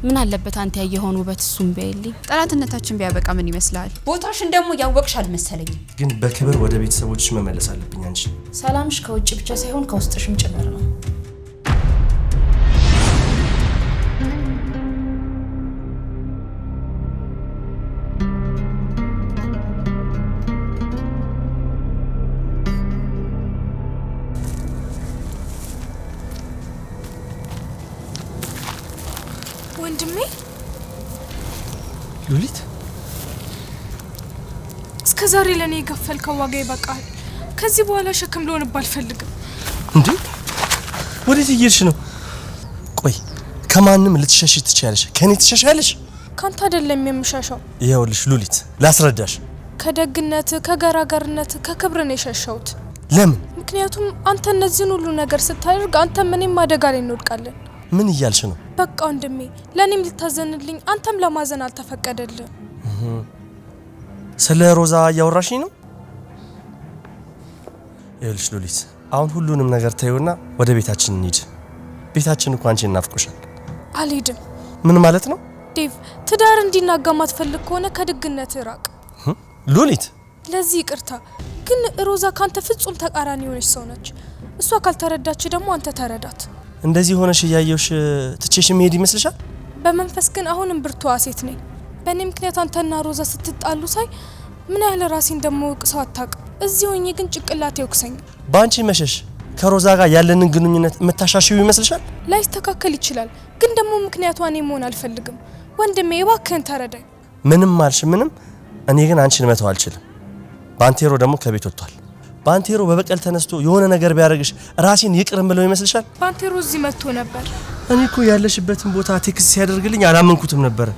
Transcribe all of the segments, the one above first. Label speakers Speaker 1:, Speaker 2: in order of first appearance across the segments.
Speaker 1: ምን አለበት አንተ ያየሆኑ ውበት እሱም ቢያይልኝ
Speaker 2: ጠላትነታችን ቢያበቃ ምን ይመስላል? ቦታሽን ደግሞ ያወቅሽ አልመሰለኝም።
Speaker 3: ግን በክብር ወደ ቤተሰቦችሽ መመለስ አለብኝ አንቺ።
Speaker 1: ሰላምሽ ከውጭ ብቻ ሳይሆን ከውስጥሽም ጭምር ነው።
Speaker 4: ወንድሜ
Speaker 3: ሉሊት
Speaker 4: እስከዛሬ ለኔ የከፈልከው ዋጋ ይበቃል። ከዚህ በኋላ ሸክም ልሆንብህ አልፈልግም።
Speaker 3: እንዴ ወዴት እየሄድሽ ነው? ቆይ ከማንም ልትሸሽ ትችያለሽ፣ ከኔ ትሸሻለሽ?
Speaker 4: ካንተ አይደለም የምሸሸው።
Speaker 3: ይኸውልሽ ሉሊት ላስረዳሽ።
Speaker 4: ከደግነት፣ ከገራገርነት፣ ከክብር ነው የሸሸሁት።
Speaker 3: ለምን?
Speaker 4: ምክንያቱም አንተ እነዚህን ሁሉ ነገር ስታደርግ አንተ ምንም አደጋ ላይ እንወድቃለን።
Speaker 3: ምን እያልሽ ነው?
Speaker 4: በቃ ወንድሜ ለኔም ልታዘንልኝ አንተም ለማዘን አልተፈቀደልህ።
Speaker 3: ስለ ሮዛ እያወራሽኝ ነው? ይኸውልሽ ሉሊት አሁን ሁሉንም ነገር ተይውና ወደ ቤታችን እንሂድ። ቤታችን እኮ አንቺን እናፍቆሻል።
Speaker 4: አልሄድም።
Speaker 3: ምን ማለት ነው?
Speaker 4: ዴቭ ትዳር እንዲናጋ ማትፈልግ ከሆነ ከድግነት ራቅ።
Speaker 3: ሉሊት
Speaker 4: ለዚህ ይቅርታ፣ ግን ሮዛ ካንተ ፍጹም ተቃራኒ የሆነች ሰው ነች። እሷ ካልተረዳች ደግሞ አንተ ተረዳት።
Speaker 3: እንደዚህ ሆነሽ እያየውሽ ትቼሽ መሄድ ይመስልሻል?
Speaker 4: በመንፈስ ግን አሁንም ብርቱዋ ሴት ነኝ። በእኔ ምክንያት አንተና ሮዛ ስትጣሉ ሳይ ምን ያህል ራሴ እንደምወቅ ሰው አታውቅም። እዚህ ሆኜ ግን ጭቅላቴ ይወቅሰኝ።
Speaker 3: ባንቺ መሸሽ ከሮዛ ጋር ያለንን ግንኙነት የምታሻሽው ይመስልሻል?
Speaker 4: ላይስተካከል ይችላል፣ ግን ደግሞ ምክንያቷ እኔ መሆን አልፈልግም። ወንድሜ እባክህን ተረዳኝ።
Speaker 3: ምንም አልሽ ምንም፣ እኔ ግን አንቺን መተው አልችልም። ባንቴሮ ደግሞ ከቤት ወጥቷል። ባንቴሮ በበቀል ተነስቶ የሆነ ነገር ቢያደርግሽ ራሴን ይቅር እምለው ይመስልሻል?
Speaker 4: ባንቴሮ እዚህ መጥቶ ነበር።
Speaker 3: እኔ እኮ ያለሽበትን ቦታ ቴክስት ሲያደርግልኝ አላመንኩትም ነበር።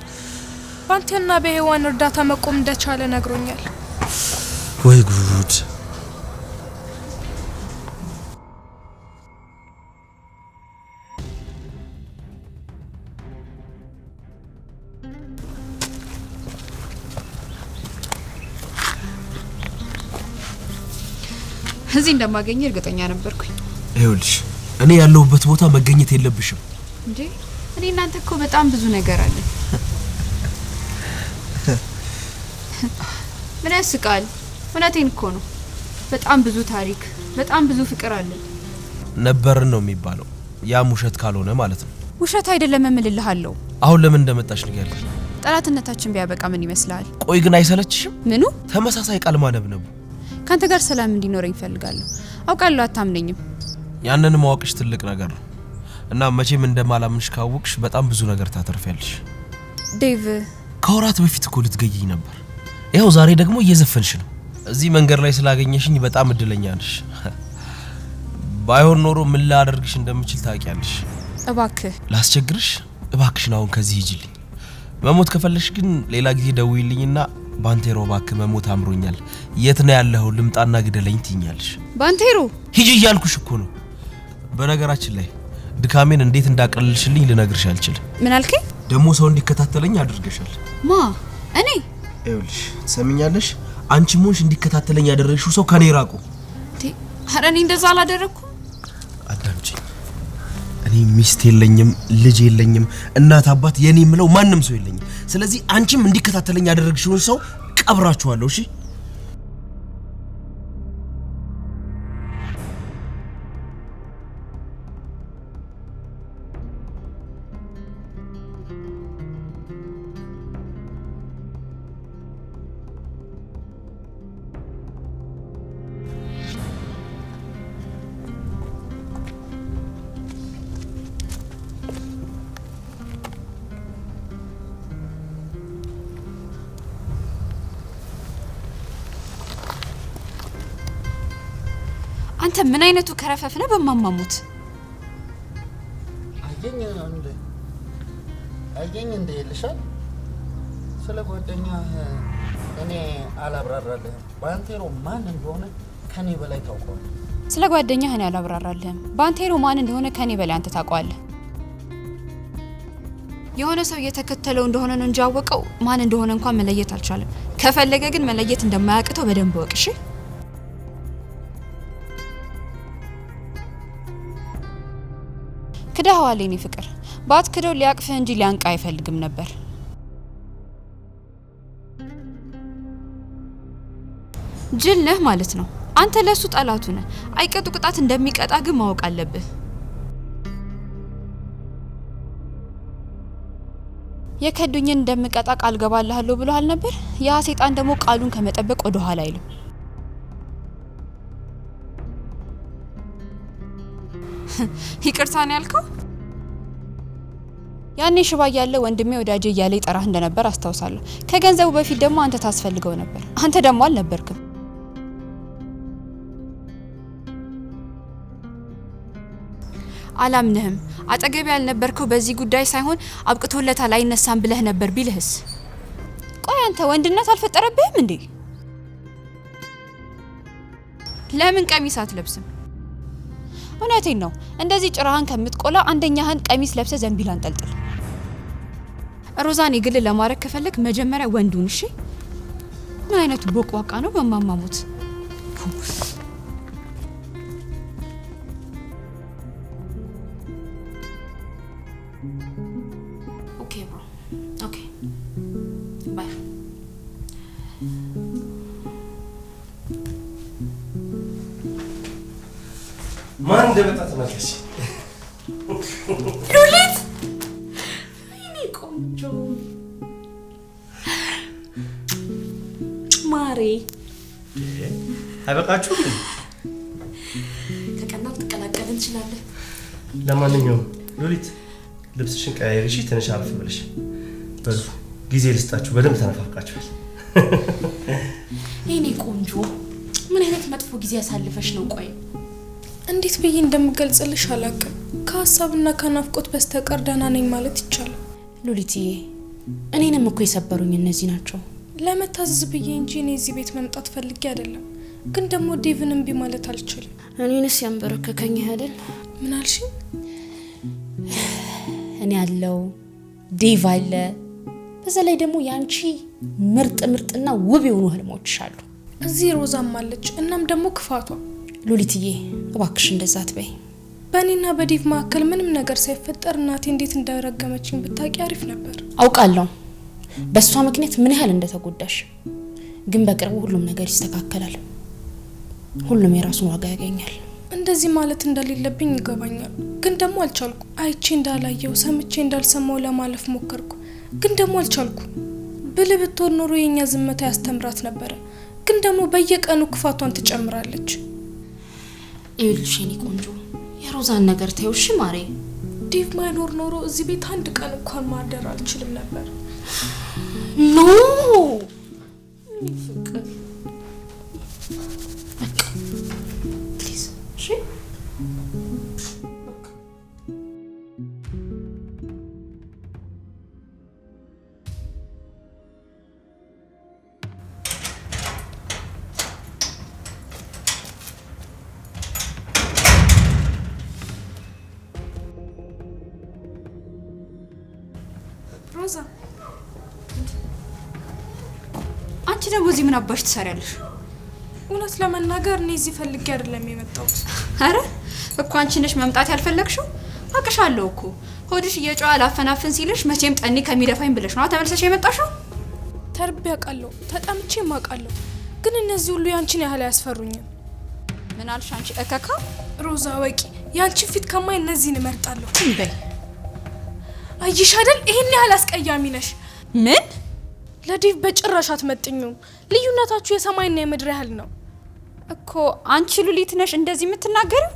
Speaker 4: ባንቴና በሔዋን እርዳታ መቆም እንደቻለ ነግሮኛል።
Speaker 3: ወይ ጉድ!
Speaker 2: እዚህ እንደማገኝ እርግጠኛ ነበርኩኝ።
Speaker 5: ይኸውልሽ እኔ ያለሁበት ቦታ መገኘት የለብሽም።
Speaker 2: እንዴ እኔ እናንተ እኮ በጣም ብዙ ነገር አለ። ምን ያስቃል? እውነቴን እኮ ነው። በጣም ብዙ ታሪክ፣ በጣም ብዙ ፍቅር አለ።
Speaker 5: ነበርን ነው የሚባለው። ያ ውሸት ካልሆነ ማለት ነው።
Speaker 2: ውሸት አይደለም እምልልሃለሁ።
Speaker 5: አሁን ለምን እንደመጣሽ ንገሪኝ።
Speaker 2: ጠላትነታችን ቢያበቃ ምን ይመስላል?
Speaker 5: ቆይ ግን አይሰለችሽም?
Speaker 2: ምኑ?
Speaker 5: ተመሳሳይ ቃል ማነብነቡ።
Speaker 2: ካንተ ጋር ሰላም እንዲኖረኝ ፈልጋለሁ። አውቃለሁ አታምነኝም።
Speaker 5: ያንን ማወቅሽ ትልቅ ነገር ነው። እና መቼም እንደማላምንሽ ካወቅሽ በጣም ብዙ ነገር ታተርፊያለሽ።
Speaker 2: ዴቭ
Speaker 5: ከወራት በፊት እኮ ልትገይኝ ነበር። ይኸው ዛሬ ደግሞ እየዘፈንሽ ነው። እዚህ መንገድ ላይ ስላገኘሽኝ በጣም እድለኛ ነሽ። ባይሆን ኖሮ ምን ላደርግሽ እንደምችል ታውቂያለሽ።
Speaker 2: እባክህ
Speaker 5: ላስቸግርሽ? እባክሽን አሁን ከዚህ ሂጂልኝ። መሞት ከፈለሽ ግን ሌላ ጊዜ ደውይልኝና ባንቴሮ እባክህ መሞት አምሮኛል፣ የት ነው ያለኸው ልምጣና ግደለኝ ትይኛለሽ።
Speaker 2: ባንቴሮ
Speaker 5: ሂጂ እያልኩሽ እኮ ነው። በነገራችን ላይ ድካሜን እንዴት እንዳቀለልሽልኝ ልነግርሽ አልችልም።
Speaker 2: ምን አልከኝ?
Speaker 5: ደግሞ ሰው እንዲከታተለኝ አድርገሻል።
Speaker 2: ማ እኔ?
Speaker 5: ይኸውልሽ ትሰሚኛለሽ? አንቺ ሞንሽ እንዲከታተለኝ ያደረግሽው ሰው ከኔ ራቁ።
Speaker 2: ኧረ እኔ እንደዛ አላደረኩም።
Speaker 5: አዳምጪኝ። እኔ ሚስት የለኝም፣ ልጅ የለኝም፣ እናት አባት የኔ ምለው ማንም ሰው የለኝም። ስለዚህ አንቺም እንዲከታተለኝ ያደረግሽውን ሰው ቀብራችኋለሁ። እሺ?
Speaker 2: አንተ ምን አይነቱ ከረፈፍ ነህ? በማማሙት
Speaker 6: አየኝ እንደ ይልሻል። ስለ ጓደኛ እኔ አላብራራልህም። ባንቴሮ ማን እንደሆነ ከኔ በላይ ታውቀዋለህ።
Speaker 2: ስለ ጓደኛ እኔ አላብራራልህም። ባንቴሮ ማን እንደሆነ ከኔ በላይ አንተ ታውቀዋለህ። የሆነ ሰው እየተከተለው እንደሆነ ነው እንጂ ያወቀው ማን እንደሆነ እንኳን መለየት አልቻለም። ከፈለገ ግን መለየት እንደማያቅተው በደንብ ወቅ። እሺ? ክዳዋለኝ ፍቅር ባትክደው ሊያቅፍህ እንጂ ሊያንቃ አይፈልግም ነበር። ጅል ነህ ማለት ነው። አንተ ለሱ ጠላቱ ነህ። አይቀጡ ቅጣት እንደሚቀጣ ግን ማወቅ አለብህ። የከዱኝን እንደምቀጣ ቃል ገባልሃለሁ ብሎሃል ነበር። ያ ሰይጣን ደግሞ ቃሉን ከመጠበቅ ወደ ኋላ አይልም። ይቅርታ ነው ያልከው? ያኔ ሽባ ያለ ወንድሜ ወዳጄ እያለ ይጠራህ እንደነበር አስታውሳለሁ። ከገንዘቡ በፊት ደግሞ አንተ ታስፈልገው ነበር። አንተ ደግሞ አልነበርክም። አላምንህም። አጠገብ ያልነበርከው በዚህ ጉዳይ ሳይሆን አብቅቶለታል አይነሳም ብለህ ነበር ቢልህስ? ቆይ አንተ ወንድነት አልፈጠረብህም እንዴ? ለምን ቀሚስ አትለብስም? እውነቴን ነው። እንደዚህ ጭራህን ከምትቆላ አንደኛህን ቀሚስ ለብሰ ዘንቢል አንጠልጥል። ሮዛን ይግል ለማረክ ከፈለክ መጀመሪያ ወንዱን እሺ። ምን አይነቱ ቦቅዋቃ ነው በማማሙት።
Speaker 1: ኦኬ ብሮ ኦኬ ባይ።
Speaker 3: ማን እንደመጣ ተመለስ።
Speaker 1: ሉሊት እኔ ቆንጆ ማሬ
Speaker 3: አይበቃችሁም?
Speaker 1: ከቀናት ትቀላቀልን እንችላለን።
Speaker 3: ለማንኛውም ሉሊት ልብስሽን ቀያየሪ፣ እሺ? ትንሽ አረፍ ብለሽ በሉ። ጊዜ ልስጣችሁ፣ በደንብ ተነፋፍቃችኋል።
Speaker 1: እኔ ቆንጆ ምን አይነት መጥፎ ጊዜ ያሳልፈሽ ነው? ቆይ
Speaker 4: እንዴት ብዬ እንደምገልጽልሽ አላውቅም። ከሀሳብና ከናፍቆት በስተቀር ደህና ነኝ ማለት ይቻላል።
Speaker 1: ሉሊትዬ እኔንም እኮ የሰበሩኝ እነዚህ ናቸው።
Speaker 4: ለመታዘዝ ብዬ እንጂ እኔ እዚህ ቤት መምጣት ፈልጌ አይደለም። ግን ደግሞ ዴቭን እምቢ ማለት አልችልም።
Speaker 1: እኔንስ ያንበረከከኝ አይደል?
Speaker 4: ምን አልሽ?
Speaker 1: እኔ ያለው ዴቭ አለ። በዛ ላይ ደግሞ ያንቺ ምርጥና ውብ የሆኑ ህልሞች አሉ።
Speaker 4: እዚህ ሮዛም አለች። እናም ደግሞ ክፋቷ።
Speaker 1: ሉሊትዬ እባክሽ እንደዛ አትበይ።
Speaker 4: በእኔና በዴቭ መካከል ምንም ነገር ሳይፈጠር እናቴ እንዴት እንዳረገመችኝ ብታውቂ አሪፍ ነበር።
Speaker 1: አውቃለሁ በሷ ምክንያት ምን ያህል እንደተጎዳሽ። ግን በቅርቡ ሁሉም ነገር ይስተካከላል። ሁሉም የራሱን ዋጋ ያገኛል።
Speaker 4: እንደዚህ ማለት እንደሌለብኝ ይገባኛል። ግን ደግሞ አልቻልኩ። አይቼ እንዳላየው ሰምቼ እንዳልሰማው ለማለፍ ሞከርኩ። ግን ደግሞ አልቻልኩ። ብልህ ብትሆን ኖሮ የኛ ዝምታ ያስተምራት ነበር። ግን ደግሞ በየቀኑ ክፋቷን ትጨምራለች።
Speaker 1: ይልሽ የኔ ቆንጆ የሮዛን ነገር ተይውሽ ማሬ።
Speaker 4: ዴቭ ማይኖር ኖሮ እዚህ ቤት አንድ ቀን እንኳን ማደር አልችልም ነበር።
Speaker 1: ኖ ፕሊዝ እሺ።
Speaker 4: ሮዛ
Speaker 2: አንቺ ደግሞ እዚህ ምን አባሽ ትሰሪያለሽ?
Speaker 4: እውነት ለመናገር እኔ እዚህ ፈልጌ አይደለም የመጣሁት።
Speaker 2: አረ እኮ አንቺ ነሽ መምጣት ያልፈለግሽው። አቅሻለሁ እኮ ሆድሽ እየጮኸ አላፈናፍን ሲልሽ መቼም ጠኒ ከሚደፋኝ ብለሽ ነው ተመልሰሽ የመጣሽው።
Speaker 4: ተርቤ አውቃለሁ፣ ተጠምቼ አውቃለሁ። ግን እነዚህ ሁሉ ያንቺን ያህል አያስፈሩኝም።
Speaker 2: ምን አልሽ አንቺ እከካ?
Speaker 4: ሮዛ ወቂ ያንቺን ፊት ከማይ እነዚህን እመርጣለሁ።
Speaker 2: በይ
Speaker 4: አይሽ አይደል ይሄን ያህል አስቀያሚ ነሽ።
Speaker 2: ምን?
Speaker 4: ለዴቭ በጭራሽ አትመጥኙም። ልዩነታችሁ የሰማይና የምድር ያህል ነው
Speaker 2: እኮ። አንቺ ሉሊት ነሽ እንደዚህ የምትናገሪው?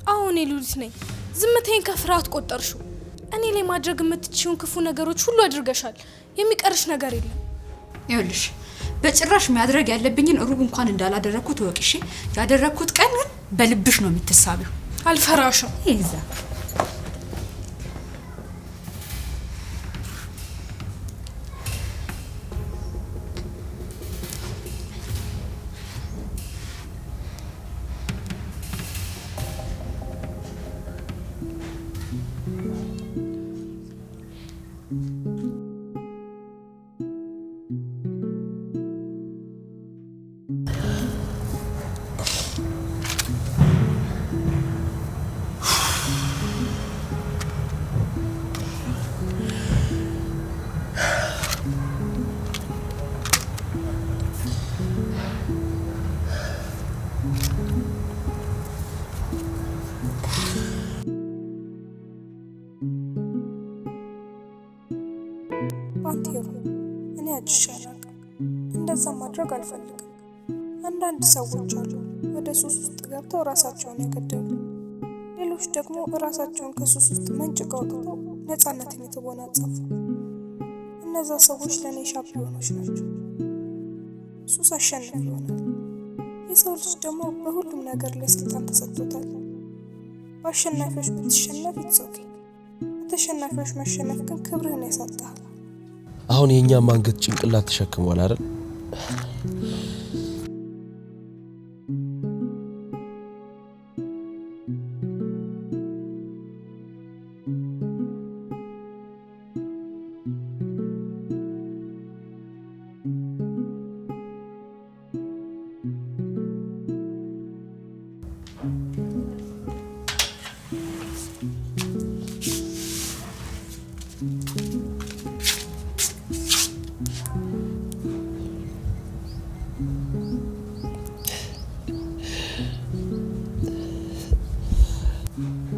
Speaker 4: አዎ እኔ ሉሊት ነኝ። ዝምታዬን ከፍርሃት ቆጠርሽው። እኔ ላይ ማድረግ የምትችይውን ክፉ ነገሮች ሁሉ አድርገሻል። የሚቀርሽ ነገር የለም።
Speaker 2: ይኸውልሽ በጭራሽ ማድረግ ያለብኝን ሩብ እንኳን እንዳላደረኩት ወቅሽ። ያደረኩት ቀን ግን በልብሽ ነው የምትሳቢው።
Speaker 4: አልፈራሽም።
Speaker 2: ይዛ
Speaker 4: እንደዛ ማድረግ አልፈልግም። አንዳንድ ሰዎች አሉ ወደ ሱስ ውስጥ ገብተው ራሳቸውን ያገደሉ፣ ሌሎች ደግሞ ራሳቸውን ከሱስ ውስጥ መንጭቀው አውጥተው ነፃነትን የተጎናጸፉ። እነዛ ሰዎች ለኔ ሻምፒዮኖች ናቸው። ሱስ አሸናፊ ይሆናል። የሰው ልጅ ደግሞ በሁሉም ነገር ላይ ስልጣን ተሰጥቶታል። በአሸናፊዎች ብትሸነፍ ይትሶኬ፣ በተሸናፊዎች መሸነፍ ግን ክብርህን ያሳጣሃል።
Speaker 5: አሁን የኛ ማንገት ጭንቅላት ተሸክሟል አይደል?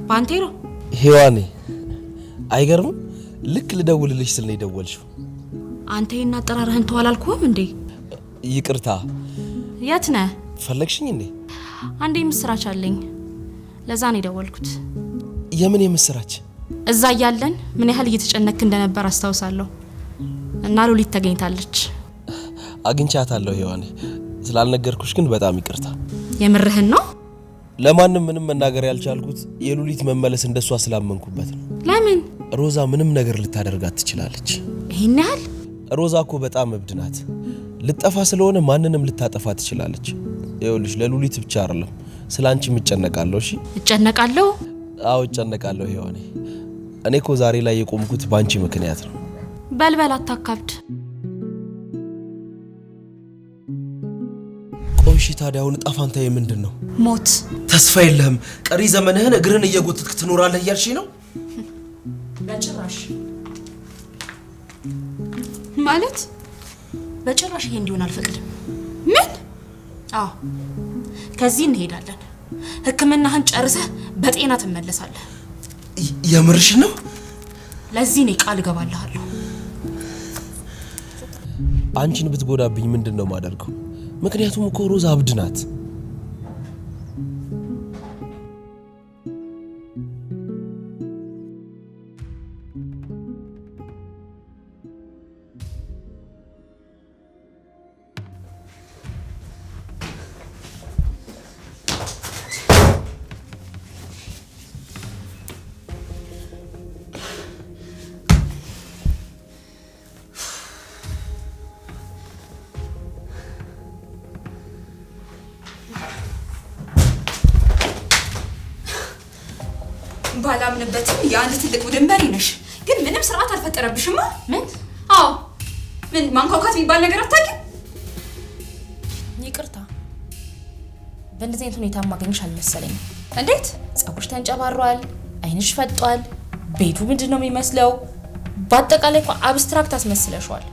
Speaker 1: ባንቴሮ
Speaker 5: ሄዋኔ አይገርም? ልክ ልደውልልሽ ስል ነው የደወልሽው።
Speaker 1: አንተ እና አጠራርህን ተዋላልኩም እንዴ?
Speaker 5: ይቅርታ።
Speaker 1: የት ነህ?
Speaker 5: ፈለግሽኝ እንዴ?
Speaker 1: አንዴ ምስራች አለኝ፣ ለዛ ነው የደወልኩት።
Speaker 5: የምን የምስራች?
Speaker 1: እዛ እያለን ምን ያህል እየተጨነክ እንደነበር አስታውሳለሁ። እና ሉሊት ተገኝታለች።
Speaker 5: አግኝቻታለሁ ሄዋኔ። ስላልነገርኩሽ ግን በጣም ይቅርታ።
Speaker 1: የምርህን ነው?
Speaker 5: ለማንም ምንም መናገር ያልቻልኩት የሉሊት መመለስ እንደሷ ስላመንኩበት ነው።
Speaker 1: ለምን?
Speaker 5: ሮዛ ምንም ነገር ልታደርጋት ትችላለች።
Speaker 1: ይሄን ያህል?
Speaker 5: ሮዛ እኮ በጣም እብድ ናት። ልጠፋ ስለሆነ ማንንም ልታጠፋ ትችላለች። ይኸውልሽ ለሉሊት ብቻ አይደለም ስላንቺም እጨነቃለሁ። እሺ?
Speaker 1: እጨነቃለሁ?
Speaker 5: አዎ እጨነቃለሁ ሄዋኔ። እኔ እኮ ዛሬ ላይ የቆምኩት ባንቺ ምክንያት ነው።
Speaker 1: በልበል አታካብድ።
Speaker 5: እሺ ታዲያ አሁን ጣፋንታዬ ምንድን ነው?
Speaker 1: ሞት።
Speaker 5: ተስፋ የለህም? ቀሪ ዘመንህን እግርን እየጎተትክ ትኖራለህ እያልሽኝ ነው?
Speaker 1: በጭራሽ።
Speaker 2: ማለት
Speaker 1: በጭራሽ ይሄ እንዲሆን አልፈቅድም።
Speaker 2: ምን?
Speaker 1: አዎ ከዚህ እንሄዳለን። ሕክምናህን ጨርሰህ በጤና ትመለሳለህ።
Speaker 5: የምርሽ ነው?
Speaker 1: ለዚህ ነው ቃል እገባልሃለሁ።
Speaker 5: አንቺን ብትጎዳብኝ ምንድን ነው ማደርገው? ምክንያቱም እኮ ሮዛ አብድ ናት።
Speaker 2: ባላምንበትም የአንድ ትልቅ ቡድን መሪ ነሽ፣ ግን ምንም ስርዓት አልፈጠረብሽማ።
Speaker 1: ምን?
Speaker 2: አዎ ምን ማንኳኳት የሚባል ነገር አታውቂም?
Speaker 1: ይቅርታ፣ በእንደዚህ አይነት ሁኔታ ማገኝሽ አልመሰለኝም።
Speaker 2: እንዴት?
Speaker 1: ጸጉርሽ ተንጨባሯል፣ አይንሽ ፈጧል፣ ቤቱ ምንድነው የሚመስለው? በአጠቃላይ እኮ አብስትራክት አስመስለሽዋል።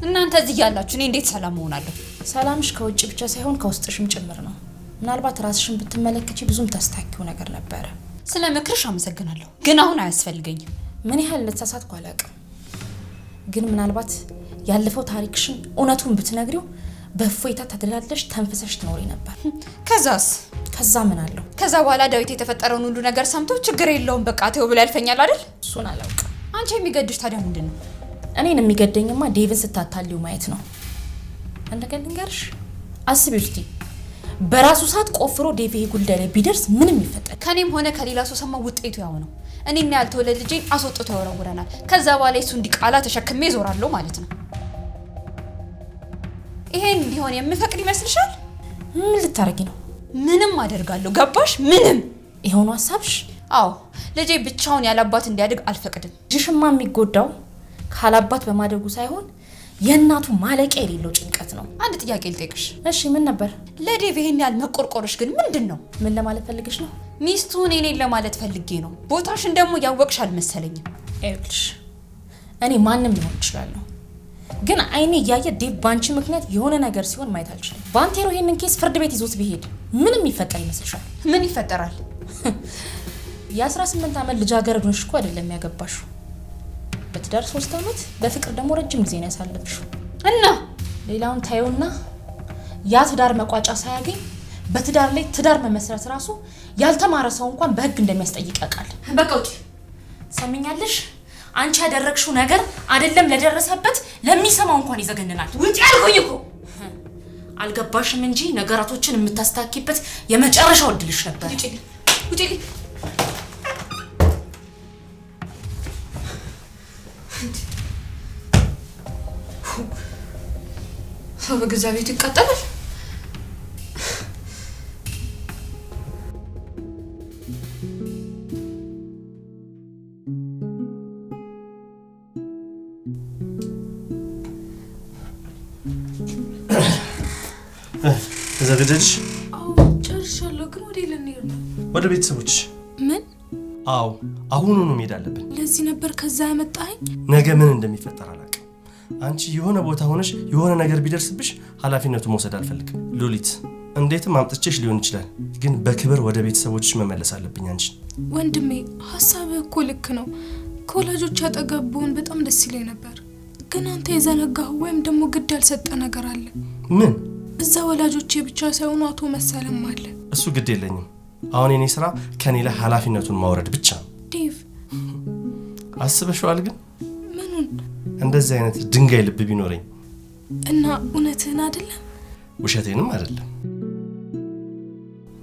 Speaker 2: እናንተ እዚህ ያላችሁ እኔ እንዴት ሰላም እሆናለሁ?
Speaker 1: ሰላምሽ ከውጭ ብቻ ሳይሆን ከውስጥሽም ጭምር ነው። ምናልባት ራስሽን ብትመለከቺ ብዙም ታስታኪው ነገር ነበረ።
Speaker 2: ስለ ምክርሽ አመሰግናለሁ፣ ግን አሁን አያስፈልገኝም።
Speaker 1: ምን ያህል ልትሳሳትኩ አላውቅም፣ ግን ምናልባት ያለፈው ታሪክሽን እውነቱን ብትነግሪው በእፎይታ ተደላድለሽ ተንፍሰሽ ትኖሪ ነበር።
Speaker 2: ከዛስ?
Speaker 1: ከዛ ምን አለው?
Speaker 2: ከዛ በኋላ ዳዊት የተፈጠረውን ሁሉ ነገር ሰምቶ ችግር የለውም በቃ ተው ብሎ ያልፈኛል አይደል?
Speaker 1: እሱን አላውቅም።
Speaker 2: አንቺ የሚገድሽ ታዲያ ምንድን ነው?
Speaker 1: እኔን የሚገደኝማ ዴቭን ስታታልዩ ማየት ነው። አንድ ነገር ልንገርሽ፣ አስቢው እስቲ በራሱ ሰዓት ቆፍሮ ዴቭ ይሄ ጉዳይ ላይ ቢደርስ ምንም ይፈጠር?
Speaker 2: ከኔም ሆነ ከሌላ ሰው ሰማ ውጤቱ ያው ነው። እኔና ያልተወለደ ልጄን አስወጥቶ ያወረውረናል። ከዛ በኋላ እሱ እንዲቃላ ተሸክሜ ዞራለሁ ማለት ነው። ይሄን እንዲሆን የምፈቅድ ይመስልሻል?
Speaker 1: ምን ልታረጊ ነው?
Speaker 2: ምንም አደርጋለሁ። ገባሽ? ምንም።
Speaker 1: የሆኑ ሀሳብሽ?
Speaker 2: አዎ ልጄ ብቻውን ያላባት እንዲያድግ አልፈቅድም።
Speaker 1: ልጅሽማ የሚጎዳው ካላባት በማደጉ ሳይሆን የእናቱ ማለቂያ የሌለው ጭንቀት ነው።
Speaker 2: አንድ ጥያቄ ልጠይቅሽ።
Speaker 1: እሺ ምን ነበር?
Speaker 2: ለዴቭ ይሄን ያህል መቆርቆርሽ ግን ምንድን ነው?
Speaker 1: ምን ለማለት ፈልግሽ ነው?
Speaker 2: ሚስቱን እኔን ለማለት ፈልጌ ነው። ቦታሽን ደግሞ ያወቅሽ አልመሰለኝም።
Speaker 1: ይኸውልሽ እኔ ማንም ሊሆን እችላለሁ፣ ግን አይኔ እያየ ዴቭ ባንቺ ምክንያት የሆነ ነገር ሲሆን ማየት አልችልም። ባንቴሮ ይሄንን ኬስ ፍርድ ቤት ይዞት ቢሄድ ምንም ይፈጠር ይመስልሻል?
Speaker 2: ምን ይፈጠራል?
Speaker 1: የ18 ዓመት ልጃገረድ ሆነሽ እኮ አይደለም ያገባሽው። በትዳር 3 ዓመት፣ በፍቅር ደግሞ ረጅም ጊዜ ነው ያሳለፍሽው።
Speaker 2: እና
Speaker 1: ሌላውን ታዩና ያ ትዳር መቋጫ ሳያገኝ በትዳር ላይ ትዳር መመስረት ራሱ ያልተማረ ሰው እንኳን በህግ እንደሚያስጠይቅ ያውቃል።
Speaker 2: በቃ ውጪ።
Speaker 1: ሰምኛለሽ? አንቺ ያደረግሽው ነገር አይደለም ለደረሰበት ለሚሰማው እንኳን ይዘገንናል።
Speaker 2: ውጪ አልኩኝ እኮ።
Speaker 1: አልገባሽም እንጂ ነገራቶችን የምታስተካክይበት የመጨረሻው እድልሽ ነበር።
Speaker 2: ውጪ ውጪ። ሰው በገዛ ቤቱ ይቃጠላል።
Speaker 3: ተዘጋጀሽ?
Speaker 4: አዎ ጨርሻለሁ። ግን ወደ ልንሄድ ነው?
Speaker 3: ወደ ቤተሰቦች።
Speaker 4: ምን?
Speaker 3: አዎ አሁኑኑ መሄድ አለብን።
Speaker 4: ለዚህ ነበር ከዛ ያመጣኸኝ?
Speaker 3: ነገ ምን እንደሚፈጠር አላውቅም። አንቺ የሆነ ቦታ ሆነሽ የሆነ ነገር ቢደርስብሽ ኃላፊነቱን መውሰድ አልፈልግም። ሉሊት እንዴትም አምጥቼሽ ሊሆን ይችላል፣ ግን በክብር ወደ ቤተሰቦችሽ መመለስ አለብኝ። አንቺ
Speaker 4: ወንድሜ ሀሳብህ እኮ ልክ ነው። ከወላጆች አጠገብ ብሆን በጣም ደስ ይለኝ ነበር። ግን አንተ የዘነጋህ ወይም ደግሞ ግድ ያልሰጠ ነገር አለ።
Speaker 3: ምን?
Speaker 4: እዛ ወላጆቼ ብቻ ሳይሆኑ አቶ መሰለም አለ።
Speaker 3: እሱ ግድ የለኝም። አሁን የኔ ስራ ከኔ ላይ ኃላፊነቱን ማውረድ ብቻ ነው።
Speaker 4: ዴቭ
Speaker 3: አስበሽዋል? ግን
Speaker 4: ምኑን?
Speaker 3: እንደዚህ አይነት ድንጋይ ልብ ቢኖረኝ።
Speaker 4: እና እውነትህን አይደለም?
Speaker 3: ውሸቴንም አይደለም።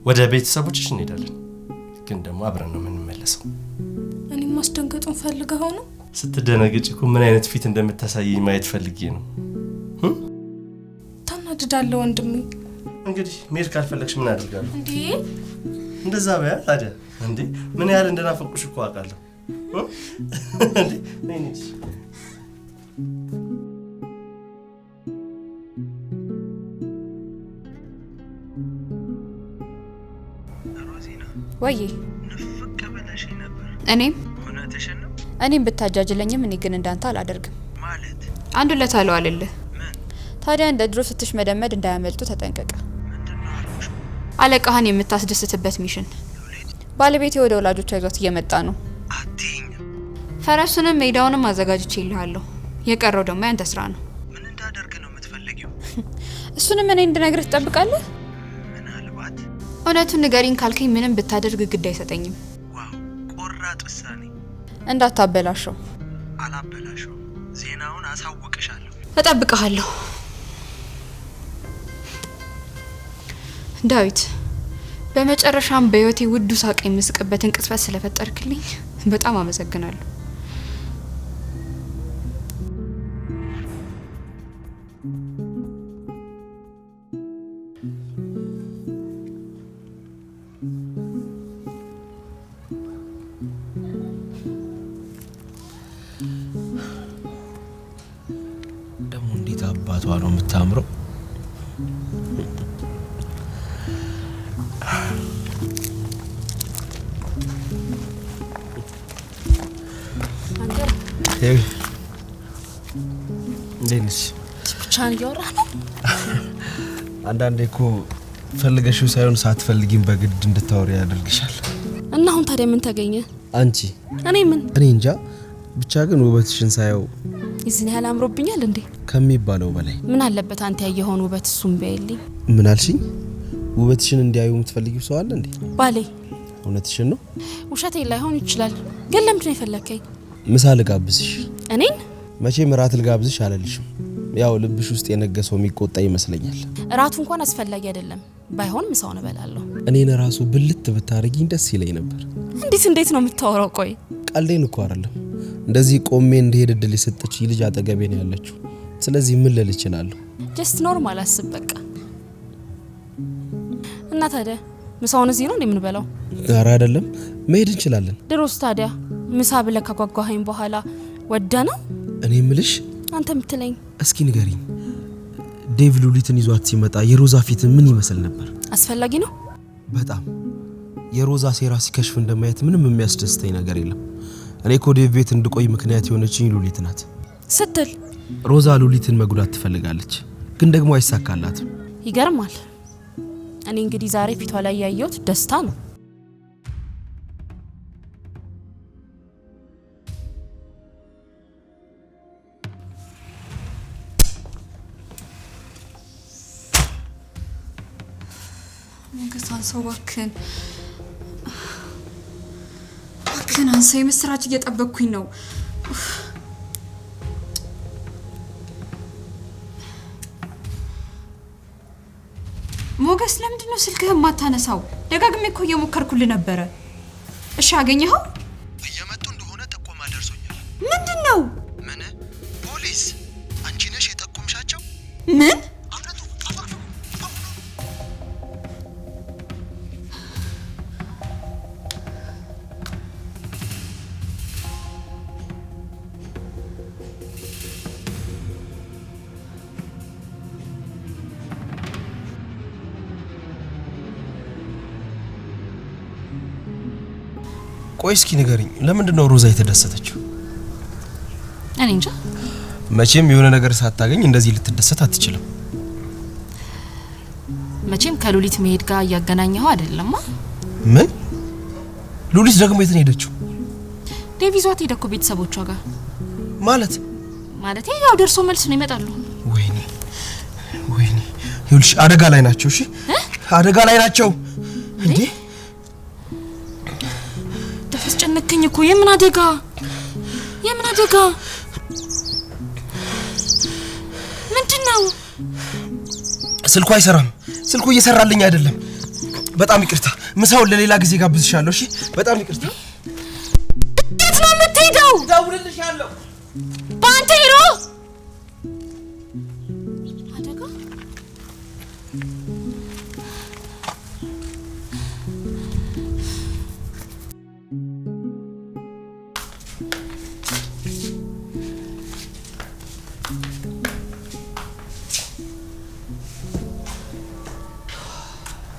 Speaker 3: ወደ ቤተሰቦችሽ እንሄዳለን፣ ግን ደግሞ አብረን ነው የምንመለሰው።
Speaker 4: እኔም ማስደንገጡን ፈልገኸው ነው?
Speaker 3: ስትደነግጭ እኮ ምን አይነት ፊት እንደምታሳየኝ ማየት ፈልጌ ነው።
Speaker 4: ታናድዳለህ ወንድሜ።
Speaker 3: እንግዲህ መሄድ ካልፈለግሽ ምን አድርጋለሁ?
Speaker 4: እንዴ
Speaker 3: እንደዛ በያ ታዲያ። እንዴ ምን ያህል እንደናፈቁሽ እኮ አውቃለሁ። እንዴ ነይ ነይ።
Speaker 2: ወይ
Speaker 5: ንፍቅ ብለሽ ነበር።
Speaker 2: እኔም
Speaker 5: ነው?
Speaker 2: እኔም ብታጃጅለኝም እኔ ግን እንዳንተ አላደርግም።
Speaker 5: ማለት
Speaker 2: አንዱ ለታለው አለልህ።
Speaker 5: ምን?
Speaker 2: ታዲያ እንደ ድሮ ስትሽ መደመድ እንዳያመልጡ ተጠንቀቀ።
Speaker 5: ምንድነው አልኩሽ?
Speaker 2: አለቃህን የምታስደስትበት ሚሽን። ባለቤቴ ወደ ወላጆቿ ይዟት እየመጣ ነው።
Speaker 5: አትይኝም?
Speaker 2: ፈረሱንም ሜዳውንም አዘጋጅቼ ይልሃለሁ። የቀረው ደግሞ ያንተ ስራ ነው።
Speaker 5: ምን እንዳደርግ ነው የምትፈልጊው?
Speaker 2: እሱንም እኔ እንድነግርህ ትጠብቃለህ?
Speaker 5: ምናልባት
Speaker 2: እውነቱን ንገሪኝ ካልከኝ ምንም ብታደርግ ግድ አይሰጠኝም።
Speaker 5: ዋው ቆራጥ ውሳኔ።
Speaker 2: እንዳታበላሸው።
Speaker 5: አላበላሸው። ዜናውን አሳውቅሻለሁ።
Speaker 2: እጠብቅሃለሁ። ዳዊት፣ በመጨረሻም በህይወቴ ውዱ ሳቅ የምስቅበትን ቅጽበት ስለፈጠርክልኝ በጣም አመሰግናለሁ።
Speaker 5: ደግሞ እንዴት አባቷ ነው የምታምረው። እንዴት ነሽ?
Speaker 1: ብቻህን እያወራህ ነው?
Speaker 5: አንዳንዴ እኮ ፈልገሽው ሳይሆን ሳትፈልጊም በግድ እንድታወሪ ያደርግሻል።
Speaker 7: እና አሁን ታዲያ ምን ተገኘ?
Speaker 5: አንቺ
Speaker 7: እኔ ምን?
Speaker 5: እኔ እንጃ ብቻ ግን ውበትሽን ሳየው
Speaker 7: ይዝን ያህል አምሮብኛል እንዴ?
Speaker 5: ከሚባለው በላይ።
Speaker 7: ምን አለበት አንተ ያየኸውን ውበት እሱም ቢያይልኝ።
Speaker 5: ምን አልሽኝ? ውበትሽን እንዲያዩ የምትፈልጊው ሰው አለ እንዴ?
Speaker 7: ባሌ።
Speaker 5: እውነትሽን ነው?
Speaker 7: ውሸቴን ላይሆን ይችላል፣ ግን ለምንድን ነው የፈለከኝ?
Speaker 5: ምሳ ልጋብዝሽ።
Speaker 7: እኔን?
Speaker 5: መቼም እራት ልጋብዝሽ አለልሽም። ያው ልብሽ ውስጥ የነገሰው የሚቆጣ ይመስለኛል።
Speaker 7: እራቱ እንኳን አስፈላጊ አይደለም፣ ባይሆን ምሳውን እበላለሁ።
Speaker 5: እኔን ራሱ ብልት ብታረጊኝ ደስ ይለኝ ነበር።
Speaker 7: እንዴት ነው የምታወራው? ቆይ
Speaker 5: ቀልዴን እኮ አይደለም። እንደዚህ ቆሜ እንደሄድ እድል የሰጠች ልጅ አጠገቤ ነው ያለችው። ስለዚህ ምን ልል እችላለሁ?
Speaker 7: ጀስት ኖርማል አስብ በቃ። እና ታዲያ ምሳውን እዚህ ነው እንደምንበላው?
Speaker 5: ኧረ አይደለም፣ መሄድ እንችላለን።
Speaker 7: ድሮስ ታዲያ ምሳ ብለህ ካጓጓኸኝ በኋላ ወደ ነው?
Speaker 5: እኔ ምልሽ
Speaker 7: አንተ ምትለኝ
Speaker 5: እስኪ ንገሪኝ፣ ዴቭ ሉሊትን ይዟት ሲመጣ የሮዛ ፊት ምን ይመስል ነበር?
Speaker 7: አስፈላጊ ነው
Speaker 5: በጣም። የሮዛ ሴራ ሲከሽፍ እንደማየት ምንም የሚያስደስተኝ ነገር የለም። እኔ እኮ ዴቭ ቤት እንድቆይ ምክንያት የሆነችኝ ሉሊት ናት
Speaker 7: ስትል።
Speaker 5: ሮዛ ሉሊትን መጉዳት ትፈልጋለች፣ ግን ደግሞ አይሳካላትም።
Speaker 7: ይገርማል። እኔ እንግዲህ ዛሬ ፊቷ ላይ ያየሁት ደስታ ነው።
Speaker 2: ሞገስ አንሳው እባክህን፣ እባክህን አንሳው። የምስራች እየጠበቅኩኝ ነው። ሞገስ ለምንድን ነው ስልክህን ማታነሳው? ደጋግሜ እኮ እየሞከርኩልህ ነበረ። እሺ አገኘኸው?
Speaker 5: እየመጡ እንደሆነ ጥቆማ ደርሶኛል።
Speaker 2: ምንድን ነው?
Speaker 5: ምን? ፖሊስ? አንቺ ነሽ የጠቆምሻቸው?
Speaker 2: ምን?
Speaker 5: ቆይ እስኪ ንገሪኝ፣ ለምንድን ነው ሮዛ የተደሰተችው?
Speaker 7: እኔ እንጃ።
Speaker 5: መቼም የሆነ ነገር ሳታገኝ እንደዚህ ልትደሰት አትችልም።
Speaker 7: መቼም ከሉሊት መሄድ ጋር እያገናኘኸው አይደለማ?
Speaker 5: ምን? ሉሊት ደግሞ የት ነው ሄደችው?
Speaker 7: ዴቪ ይዟት ሄደ እኮ ቤተሰቦቿ ጋር።
Speaker 5: ማለት
Speaker 7: ያው ደርሶ መልስ ነው ይመጣሉ።
Speaker 5: ወይኔ ይኸውልሽ፣ አደጋ ላይ ናቸው። እሺ አደጋ ላይ ናቸው እንዴ?
Speaker 7: ጨነከኝ እኮ። የምን አደጋ? ምንድነው?
Speaker 5: ስልኩ አይሰራም። ስልኩ እየሰራልኝ አይደለም። በጣም ይቅርታ። ምሳውን ለሌላ ጊዜ ጋብዝሻለሁ። እሺ በጣም ይቅርታ።
Speaker 7: የት ነው የምትሄደው?
Speaker 5: ደውልልሻለሁ።
Speaker 7: ባንተ ሄሮ አደጋ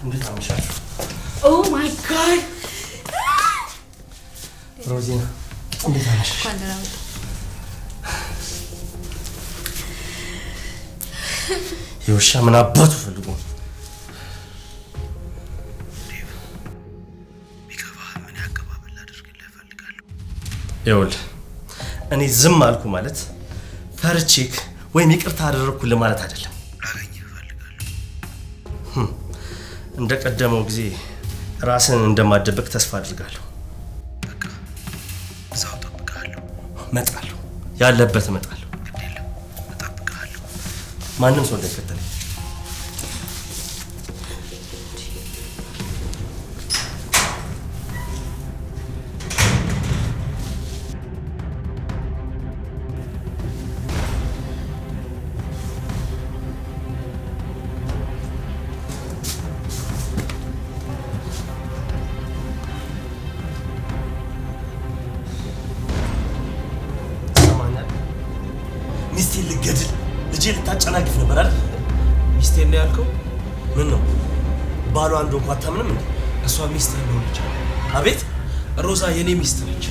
Speaker 3: እንዴት አመሻችሁ?
Speaker 7: ኦ ማይ ጋድ
Speaker 3: ሮዚና እንዴት አመሻሽ? የውሻ ምን አባቱ ፈልጎ ይኸውልህ፣ እኔ ዝም አልኩ ማለት ፈርቼክ ወይም ይቅርታ አደረኩልህ ማለት አይደለም። እንደ ቀደመው ጊዜ ራስን እንደማደበቅ ተስፋ አድርጋለሁ።
Speaker 5: በቃ እዛው እጠብቅሃለሁ።
Speaker 3: እመጣለሁ፣ ያለበት እመጣለሁ።
Speaker 5: ግዴለም፣ እጠብቅሃለሁ።
Speaker 3: ማንም ሰው እንዳይከተለኝ። ሚስቴን ልገድል ልጄ ልታጨናግፍ ነበር አይደል?
Speaker 5: ሚስቴን ነው ያልከው?
Speaker 3: ምን ነው ባሏ አንዱ እንኳን አታምንም እንዴ?
Speaker 5: እሷ ሚስት ነው ልጅ።
Speaker 3: አቤት
Speaker 5: ሮዛ የኔ ሚስት ነች።